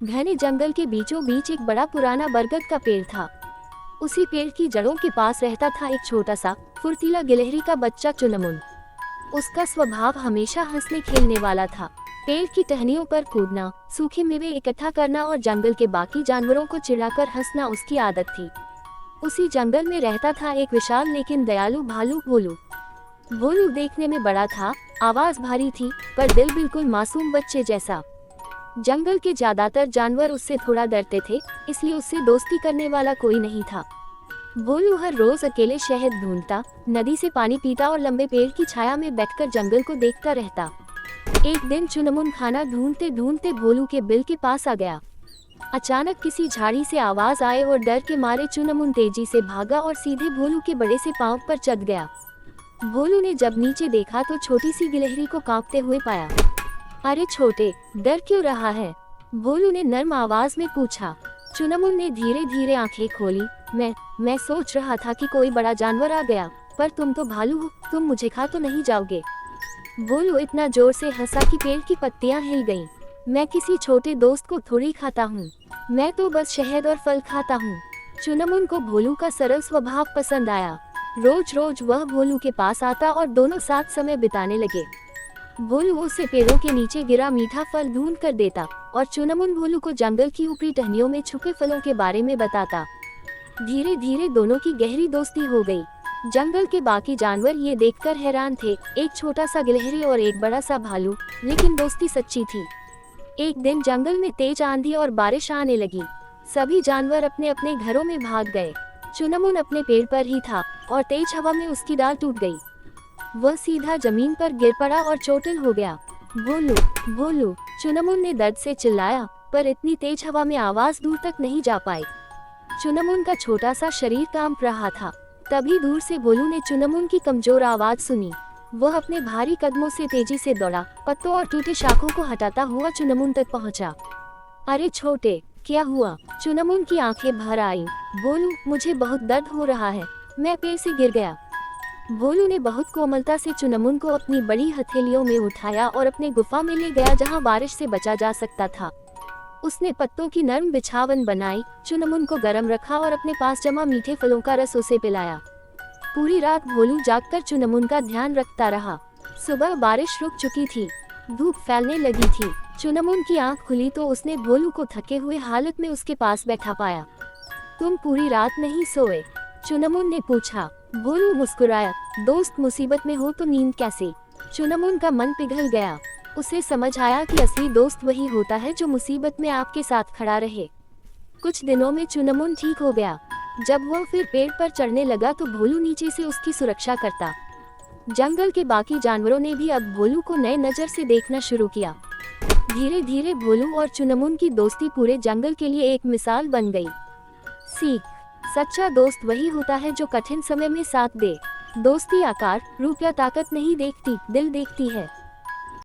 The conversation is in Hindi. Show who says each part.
Speaker 1: घने जंगल के बीचों बीच एक बड़ा पुराना बरगद का पेड़ था। उसी पेड़ की जड़ों के पास रहता था एक छोटा सा फुर्तीला गिलहरी का बच्चा चुनमुन। उसका स्वभाव हमेशा हंसने खेलने वाला था। पेड़ की टहनियों पर कूदना, सूखे मेवे इकट्ठा करना और जंगल के बाकी जानवरों को चिढ़ाकर हंसना उसकी आदत थी। उसी जंगल में रहता था एक विशाल लेकिन दयालु भालू भोलू। भोलू देखने में बड़ा था, आवाज भारी थी, पर दिल बिल्कुल मासूम बच्चे जैसा। जंगल के ज्यादातर जानवर उससे थोड़ा डरते थे, इसलिए उससे दोस्ती करने वाला कोई नहीं था। भोलू हर रोज अकेले शहद ढूंढता, नदी से पानी पीता और लंबे पेड़ की छाया में बैठकर जंगल को देखता रहता। एक दिन चुनमुन खाना ढूंढते ढूंढते भोलू के बिल के पास आ गया। अचानक किसी झाड़ी से आवाज आए और डर के मारे चुनमुन तेजी से भागा और सीधे भोलू के बड़े से पांव पर चढ़ गया। भोलू ने जब नीचे देखा तो छोटी सी गिलहरी को कांपते हुए पाया। अरे छोटे, डर क्यों रहा है? भोलू ने नर्म आवाज में पूछा। चुनमुन ने धीरे धीरे आंखें खोली। मैं सोच रहा था कि कोई बड़ा जानवर आ गया, पर तुम तो भालू हो, तुम मुझे खा तो नहीं जाओगे? भोलू इतना जोर से हंसा कि पेड़ की पत्तियां हिल गईं। मैं किसी छोटे दोस्त को थोड़ी खाता हूँ, मैं तो बस शहद और फल खाता हूँ। चुनमुन को भोलू का सरल स्वभाव पसंद आया। रोज रोज वह भोलू के पास आता और दोनों साथ समय बिताने लगे। भोलू उसे पेड़ों के नीचे गिरा मीठा फल ढूंढ कर देता और चुनमुन भोलू को जंगल की ऊपरी टहनियों में छुपे फलों के बारे में बताता। धीरे धीरे दोनों की गहरी दोस्ती हो गई। जंगल के बाकी जानवर ये देखकर हैरान थे, एक छोटा सा गिलहरी और एक बड़ा सा भालू, लेकिन दोस्ती सच्ची थी। एक दिन जंगल में तेज आंधी और बारिश आने लगी। सभी जानवर अपने अपने घरों में भाग गए। चुनमुन अपने पेड़ पर ही था और तेज हवा में उसकी डाल टूट गई। वह सीधा जमीन पर गिर पड़ा और चोटिल हो गया। भोलू, भोलू, चुनमुन ने दर्द से चिल्लाया, पर इतनी तेज हवा में आवाज दूर तक नहीं जा पाई। चुनमुन का छोटा सा शरीर कांप रहा था। तभी दूर से भोलू ने चुनमुन की कमजोर आवाज सुनी। वह अपने भारी कदमों से तेजी से दौड़ा, पत्तों और टूटे शाखों को हटाता हुआ चुनमुन तक पहुंचा। अरे छोटे, क्या हुआ? चुनमुन की आंखें भर आईं। भोलू, मुझे बहुत दर्द हो रहा है, मैं पेड़ से गिर गया। भोलू ने बहुत कोमलता से चुनमुन को अपनी बड़ी हथेलियों में उठाया और अपने गुफा में ले गया जहां बारिश से बचा जा सकता था। उसने पत्तों की नरम बिछावन बनाई, चुनमुन को गर्म रखा और अपने पास जमा मीठे फलों का रस उसे पिलाया। पूरी रात भोलू जागकर चुनमुन का ध्यान रखता रहा। सुबह बारिश रुक चुकी थी, धूप फैलने लगी थी। चुनमुन की आंख खुली तो उसने भोलू को थके हुए हालत में उसके पास बैठा पाया। तुम पूरी रात नहीं सोए? चुनमुन ने पूछा। भोलू मुस्कुराया। दोस्त मुसीबत में हो तो नींद कैसे? चुनमुन का मन पिघल गया। उसे समझ आया कि असली दोस्त वही होता है जो मुसीबत में आपके साथ खड़ा रहे। कुछ दिनों में चुनमुन ठीक हो गया। जब वह फिर पेड़ पर चढ़ने लगा तो भोलू नीचे से उसकी सुरक्षा करता। जंगल के बाकी जानवरों ने भी अब भोलू को नए नजर से देखना शुरू किया। धीरे धीरे भोलू और चुनमुन की दोस्ती पूरे जंगल के लिए एक मिसाल बन गई। सीख: सच्चा दोस्त वही होता है जो कठिन समय में साथ दे। दोस्ती आकार, रूप या ताकत नहीं देखती, दिल देखती है।